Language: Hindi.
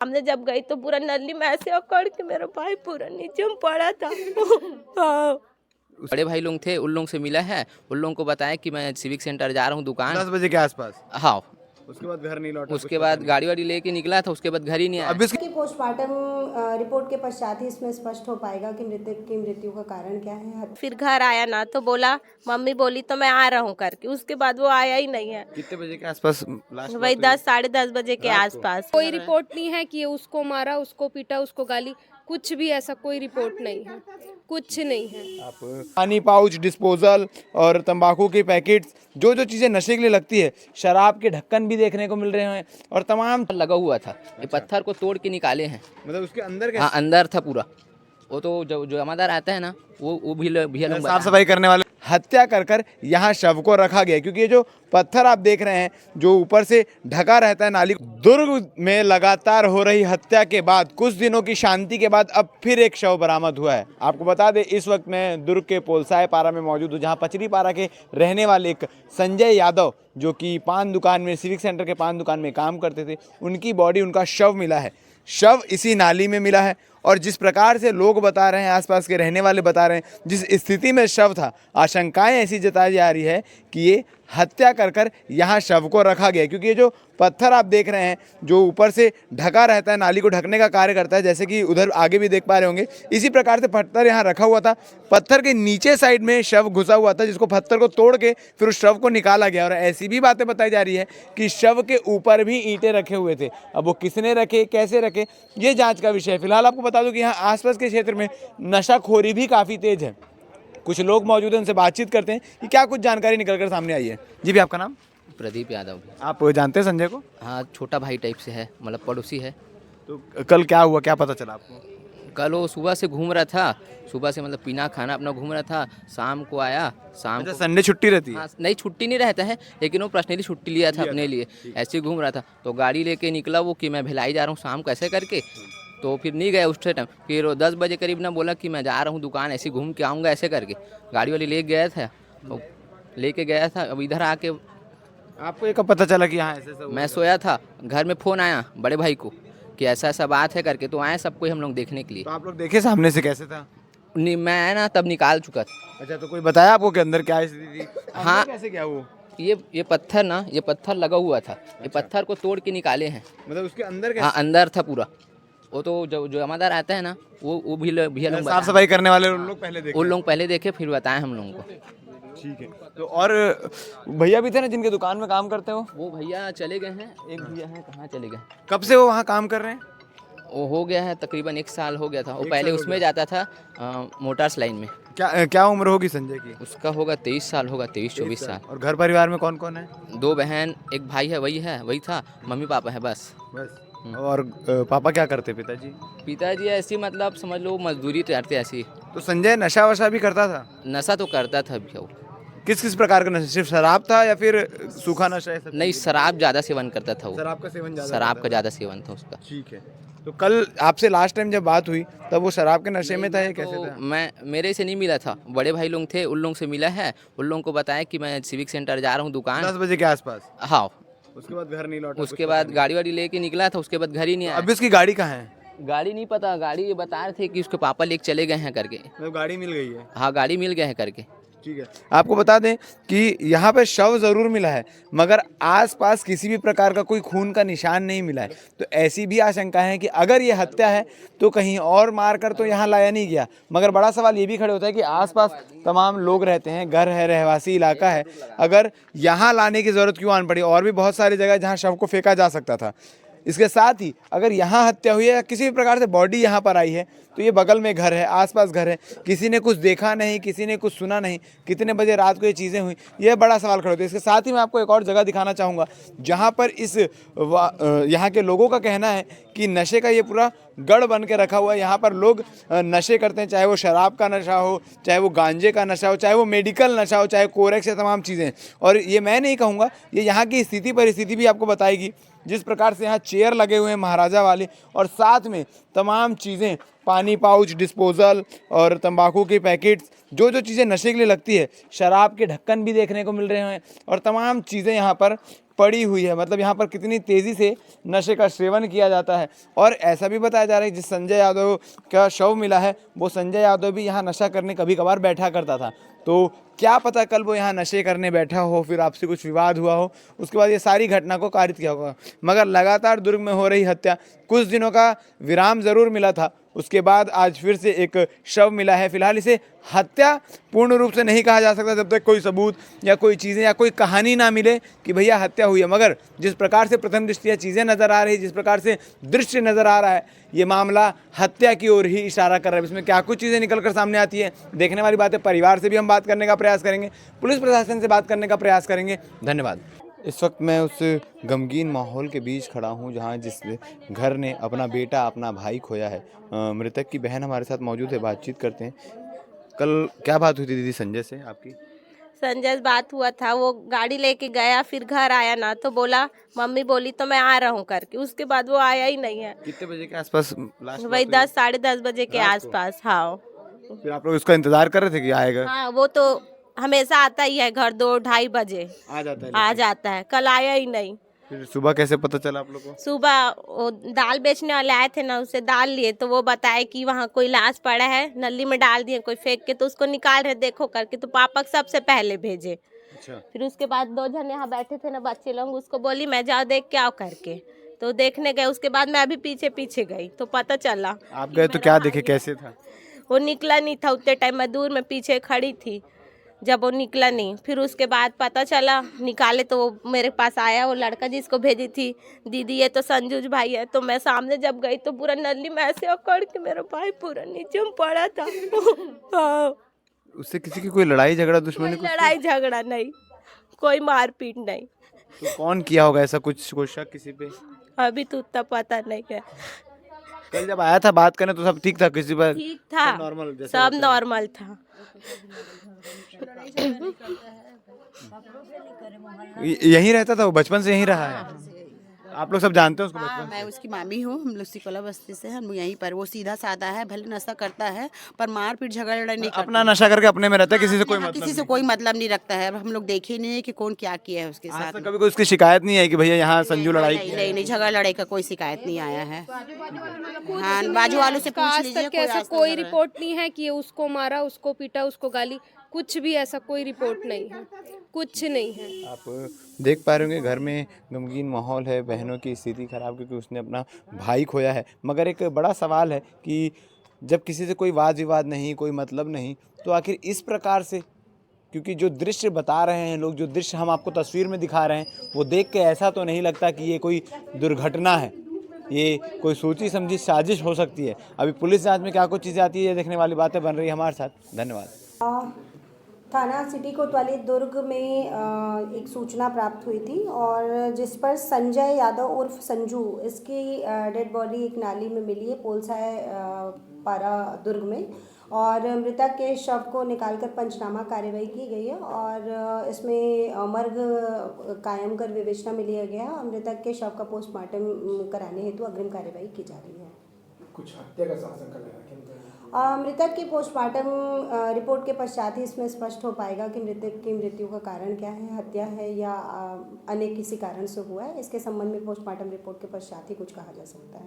हमने जब गई तो पूरा नली में ऐसे अकड़ के मेरा भाई पूरा नीचे में पड़ा था। हाँ। बड़े भाई लोग थे, उन लोगों से मिला है, उन लोगों को बताया कि मैं सिविक सेंटर जा रहा हूँ दुकान। 10 बजे के आसपास। हाँ, उसके बाद घर नहीं लौटा, उसके बाद गाड़ी वाड़ी लेके निकला था, उसके बाद घर ही नहीं आया। अब इसकी कि पोस्टमार्टम रिपोर्ट के पश्चात ही इसमें स्पष्ट हो पाएगा कि मृतक की मृत्यु का कारण क्या है। फिर घर आया ना तो बोला, मम्मी बोली तो मैं आ रहा हूँ करके, उसके बाद वो आया ही नहीं है। कितने बजे के आसपास लास्ट वही 10 साढ़े 10 बजे के आसपास। कोई रिपोर्ट नहीं है कि ये उसको मारा, उसको पीटा, उसको गाली, कुछ भी ऐसा कोई रिपोर्ट नहीं है, कुछ नहीं है। पानी पाउच, डिस्पोजल और तंबाकू के पैकेट्स, जो जो चीज़ें नशे के लिए लगती है, शराब के ढक्कन भी देखने को मिल रहे हैं और तमाम लगा हुआ था, ये पत्थर को तोड़ के निकाले हैं। मतलब उसके अंदर हाँ, अंदर था पूरा। वो तो जो जमादार आता है ना, वो भी लोग साफ सफाई करने वाले हत्या कर कर यहाँ शव को रखा गया, क्योंकि ये जो पत्थर आप देख रहे हैं जो ऊपर से ढका रहता है नाली। दुर्ग में लगातार हो रही हत्या के बाद कुछ दिनों की शांति के बाद अब फिर एक शव बरामद हुआ है। आपको बता दें, इस वक्त मैं दुर्ग के पोलसाय पारा में मौजूद हूँ, जहाँ पचरी पारा के रहने वाले एक संजय यादव, जो कि पान दुकान में, सिविक सेंटर के पान दुकान में काम करते थे, उनकी बॉडी, उनका शव मिला है। शव इसी नाली में मिला है और जिस प्रकार से लोग बता रहे हैं, आसपास के रहने वाले बता रहे हैं, जिस स्थिति में शव था, आशंकाएं ऐसी जताई जा रही है कि ये हत्या कर कर यहाँ शव को रखा गया, क्योंकि ये जो पत्थर आप देख रहे हैं जो ऊपर से ढका रहता है, नाली को ढकने का कार्य करता है, जैसे कि उधर आगे भी देख पा रहे होंगे, इसी प्रकार से पत्थर यहाँ रखा हुआ था। पत्थर के नीचे साइड में शव घुसा हुआ था, जिसको पत्थर को तोड़ के फिर उस शव को निकाला गया। और ऐसी भी बातें बताई जा रही है कि शव के ऊपर भी ईंटें रखे हुए थे। अब वो किसने रखे, कैसे रखे, ये जाँच का विषय है। फिलहाल आपको बता दूँ कि यहाँ आसपास के क्षेत्र में नशाखोरी भी काफ़ी तेज है। कुछ लोग मौजूद हैं, उनसे बातचीत करते हैं कि क्या कुछ जानकारी निकल कर सामने आई है। जी भी, आपका नाम? प्रदीप यादव। आप जानते हैं संजय को? हाँ, छोटा भाई टाइप से है, मतलब पड़ोसी है। तो कल क्या हुआ, क्या पता चला आपको? कल वो सुबह से घूम रहा था, सुबह से मतलब पीना खाना अपना घूम रहा था, शाम को आया, शाम को संडे छुट्टी रहती है? हाँ, नहीं छुट्टी नहीं रहता है, लेकिन वो पर्सनली छुट्टी लिया था अपने लिए, ऐसे ही घूम रहा था। तो गाड़ी लेके निकला वो कि मैं भिलाई जा रहा हूँ शाम को, ऐसे करके। तो फिर नहीं गया उस टाइम, फिर 10 बजे करीब ना बोला कि मैं जा रहा हूँ दुकान, ऐसे घूम के आऊँगा, ऐसे करके गाड़ी वाली ले गया था, तो लेके गया था। अब इधर आके आपको ये कब पता चला कि यहाँ ऐसे सब? मैं सोया था, घर में फ़ोन आया बड़े भाई को कि ऐसा ऐसा बात है करके, तो आए सब कोई हम लोग देखने के लिए। तो आप लोग देखे सामने से कैसे था? मैं आया ना तब निकाल चुका था। अच्छा, तो कोई बताया आपको कि अंदर क्या स्थिति थी? हाँ। अंदर कैसे क्या वो? ये पत्थर ना, ये पत्थर लगा हुआ था, ये पत्थर को तोड़ के निकाले हैं। मतलब उसके अंदर हाँ, अंदर था पूरा। वो तो जो जमादार आता है ना, वो भी लोग साफ सफाई करने वाले उन लोग पहले देखे? उन लोग पहले देखे, फिर बताए हम लोगों को। ठीक है। तो और भैया भी थे ना जिनके दुकान में काम करते हो? वो भैया चले गए हैं, एक भैया हैं, कहाँ चले गए? कब से वो वहाँ काम कर रहे हैं? वो हो गया है तकरीबन 1 साल हो गया था। वो पहले उसमें जाता था मोटर्स लाइन में। क्या उम्र होगी संजय की? उसका होगा 23 साल होगा, 23-24 साल। और घर परिवार में कौन कौन है? 2 बहन, एक भाई है, वही था, मम्मी पापा है बस। और पापा क्या करते, पिताजी? पिताजी ऐसी मतलब समझ लो मजदूरी करते ऐसी। तो संजय नशा वशा भी करता था? नशा तो करता था भैया। किस किस प्रकार का नशा? सिर्फ शराब था या फिर सूखा नशा? ऐसा नहीं, शराब ज़्यादा सेवन करता था वो। शराब का सेवन ज़्यादा? शराब का ज़्यादा सेवन था उसका। ठीक है। तो कल आपसे लास्ट टाइम जब बात हुई तब वो शराब के नशे में था या कैसे था? मेरे से नहीं मिला था, बड़े भाई लोग थे, उन लोगों से मिला है, उन लोगों को बताया कि मैं सिविक सेंटर जा रहा हूँ दुकान। 10 बजे के आसपास? हाँ। उसके बाद घर नहीं लौटा? उसके बाद गाड़ी वाड़ी लेके निकला था, उसके बाद घर ही नहीं आया। अब इसकी गाड़ी कहाँ है? गाड़ी नहीं पता, गाड़ी ये बता रहे थे कि उसके पापा लेके चले गए हैं करके। मतलब गाड़ी मिल गई है? हाँ, गाड़ी मिल गया है करके। ठीक है। आपको बता दें कि यहाँ पे शव ज़रूर मिला है, मगर आसपास किसी भी प्रकार का कोई खून का निशान नहीं मिला है। तो ऐसी भी आशंका है कि अगर ये हत्या है तो कहीं और मार कर तो यहाँ लाया नहीं गया। मगर बड़ा सवाल ये भी खड़े होता है कि आसपास तमाम लोग रहते हैं, घर है, रहवासी इलाका है, अगर यहाँ लाने की ज़रूरत क्यों आन पड़ी? और भी बहुत सारी जगह जहाँ शव को फेंका जा सकता था। इसके साथ ही अगर यहाँ हत्या हुई है या किसी भी प्रकार से बॉडी यहाँ पर आई है, तो ये बगल में घर है, आसपास घर है, किसी ने कुछ देखा नहीं, किसी ने कुछ सुना नहीं, कितने बजे रात को ये चीज़ें हुई, ये बड़ा सवाल खड़ा होता है। इसके साथ ही मैं आपको एक और जगह दिखाना चाहूँगा जहाँ पर यहाँ के लोगों का कहना है कि नशे का ये पूरा गढ़ बन के रखा हुआ है। यहाँ पर लोग नशे करते हैं, चाहे वो शराब का नशा हो, चाहे वो गांजे का नशा हो, चाहे वो मेडिकल नशा हो, चाहे कोरेक्स या तमाम चीज़ें। और ये मैं नहीं कहूँगा, ये यहाँ की स्थिति परिस्थिति भी आपको बताएगी। जिस प्रकार से यहाँ चेयर लगे हुए हैं महाराजा वाले, और साथ में तमाम चीज़ें, पानी पाउच, डिस्पोजल और तंबाकू के पैकेट्स, जो जो चीज़ें नशे के लिए लगती है, शराब के ढक्कन भी देखने को मिल रहे हैं और तमाम चीज़ें यहाँ पर पड़ी हुई है। मतलब यहाँ पर कितनी तेज़ी से नशे का सेवन किया जाता है। और ऐसा भी बताया जा रहा है जिस संजय यादव का शव मिला है वो संजय यादव भी यहाँ नशा करने कभी कभार बैठा करता था। तो क्या पता कल वो यहाँ नशे करने बैठा हो, फिर आपसे कुछ विवाद हुआ हो, उसके बाद ये सारी घटना को कारित किया होगा। मगर लगातार दुर्ग में हो रही हत्या, कुछ दिनों का विराम ज़रूर मिला था, उसके बाद आज फिर से एक शव मिला है। फिलहाल इसे हत्या पूर्ण रूप से नहीं कहा जा सकता जब तक कोई सबूत या कोई चीज़ें या कोई कहानी ना मिले कि भैया हत्या हुई है। मगर जिस प्रकार से प्रथम दृष्टया चीज़ें नज़र आ रही, जिस प्रकार से दृश्य नज़र आ रहा है, ये मामला हत्या की ओर ही इशारा कर रहा है। इसमें क्या कुछ चीज़ें निकल कर सामने आती है, देखने वाली बात है। परिवार से भी हम बात करने का प्रयास करेंगे, पुलिस प्रशासन से बात करने का प्रयास करेंगे। धन्यवाद। इस वक्त मैं उस गमगीन माहौल के बीच खड़ा हूँ जहाँ जिस घर ने अपना बेटा, अपना भाई खोया है। मृतक की बहन हमारे साथ मौजूद है, बातचीत करते हैं। कल क्या बात हुई थी दीदी संजय से आपकी? संजय से बात हुआ था, वो गाड़ी लेके गया, फिर घर आया ना तो बोला, मम्मी बोली तो मैं आ रहा हूँ करके, उसके बाद वो आया ही नहीं है। कितने बजे के आसपास लास्ट वही 10 साढ़े 10 बजे के आसपास। हाँ फिर आप लोग उसका इंतजार कर रहे थे कि आएगा? हाँ, वो तो हमेशा आता ही है घर 2-2:30 बजे आ जाता है आ जाता है, कल आया ही नहीं। फिर सुबह कैसे पता चला आप लोग को? सुबह वो दाल बेचने वाले आए थे ना, उससे दाल लिए तो वो बताए कि वहाँ कोई लाश पड़ा है, नली में डाल दिए कोई फेंक के, तो उसको निकाल रहे देखो करके, तो पापा सबसे पहले भेजे। अच्छा। फिर उसके बाद 2 जन यहाँ बैठे थे ना बच्चे लोग, उसको बोली मैं जाओ देख के आओ करके, तो देखने गए। उसके बाद मैं अभी पीछे पीछे गई तो पता चला। आप गए तो क्या देखे, कैसे था? वो निकला नहीं था उतने टाइम, मैं दूर में पीछे खड़ी थी जब वो निकला नहीं। फिर उसके बाद पता चला, निकाले तो वो मेरे पास आया, वो लड़का जिसको भेजी थी दीदी, ये तो संजूज भाई है। तो मैं सामने जब गई तो पूरा नली में ऐसे अकड़ के मेरा भाई पूरा नीचे में पड़ा था। हाँ। उससे किसी की कोई लड़ाई झगड़ा, दुश्मनी? कोई लड़ाई झगड़ा नहीं, कोई मारपीट नहीं। तो कौन किया होगा ऐसा, कुछ कोई शक किसी पे? अभी तो उतना पता नहीं है। कल जब आया था बात करने तो सब ठीक था, किसी पर ठीक था, नॉर्मल सब नॉर्मल था। यहीं रहता था वो, बचपन से यहीं रहा है? आप लोग सब जानते हो उसको हाँ, बचपन मैं उसकी मामी हूँ। हम लोग सिकोला बस्ती से हैं, हम यहीं पर। वो सीधा साधा है, भले नशा करता है पर मारपीट झगड़ा नहीं से? करता। अपना नशा करके अपने में रहता है, किसी से कोई हाँ, मतलब किसी से कोई मतलब नहीं रखता है। हम लोग देखे नहीं है कि कौन क्या किया है उसके आज साथ। तक कभी कोई उसकी शिकायत नहीं आई कि भैया यहाँ संजू लड़ाई नहीं की? नहीं नहीं, झगड़ा लड़ाई का कोई शिकायत नहीं आया है। हाँ, बाजू वालों से पूछ आज लीजिए, तक ऐसा आज तक कोई झगड़ा- रिपोर्ट नहीं है कि ये उसको मारा, उसको पीटा, उसको गाली, कुछ भी ऐसा कोई रिपोर्ट नहीं है, कुछ नहीं है। आप देख पा रहे होंगे घर में गमगीन माहौल है, बहनों की स्थिति खराब क्योंकि उसने अपना भाई खोया है। मगर एक बड़ा सवाल है कि जब किसी से कोई वाद विवाद नहीं, कोई मतलब नहीं, तो आखिर इस प्रकार से, क्योंकि जो दृश्य बता रहे हैं लोग, जो दृश्य हम आपको तस्वीर में दिखा रहे हैं, वो देख के ऐसा तो नहीं लगता कि ये कोई दुर्घटना है, ये कोई सोची समझी साजिश हो सकती है। अभी पुलिस जांच में क्या कुछ चीज़ें आती है, ये देखने वाली बातें बन रही है हमारे साथ। धन्यवाद। थाना सिटी कोतवाली दुर्ग में एक सूचना प्राप्त हुई थी और जिस पर संजय यादव उर्फ संजू, इसकी डेड बॉडी एक नाली में मिली है पोलसाय पारा दुर्ग में। और मृतक के शव को निकालकर पंचनामा कार्यवाही की गई है और इसमें मर्ग कायम कर विवेचना में लिया गया है। मृतक के शव का पोस्टमार्टम कराने हेतु अग्रिम कार्यवाही की जा रही है। कुछ हत्या का शासन कर लेना क्या? मृतक की पोस्टमार्टम रिपोर्ट के पश्चात ही इसमें स्पष्ट हो पाएगा कि मृतक की मृत्यु का कारण क्या है, हत्या है या अन्य किसी कारण से हुआ है। इसके संबंध में पोस्टमार्टम रिपोर्ट के पश्चात ही कुछ कहा जा सकता है।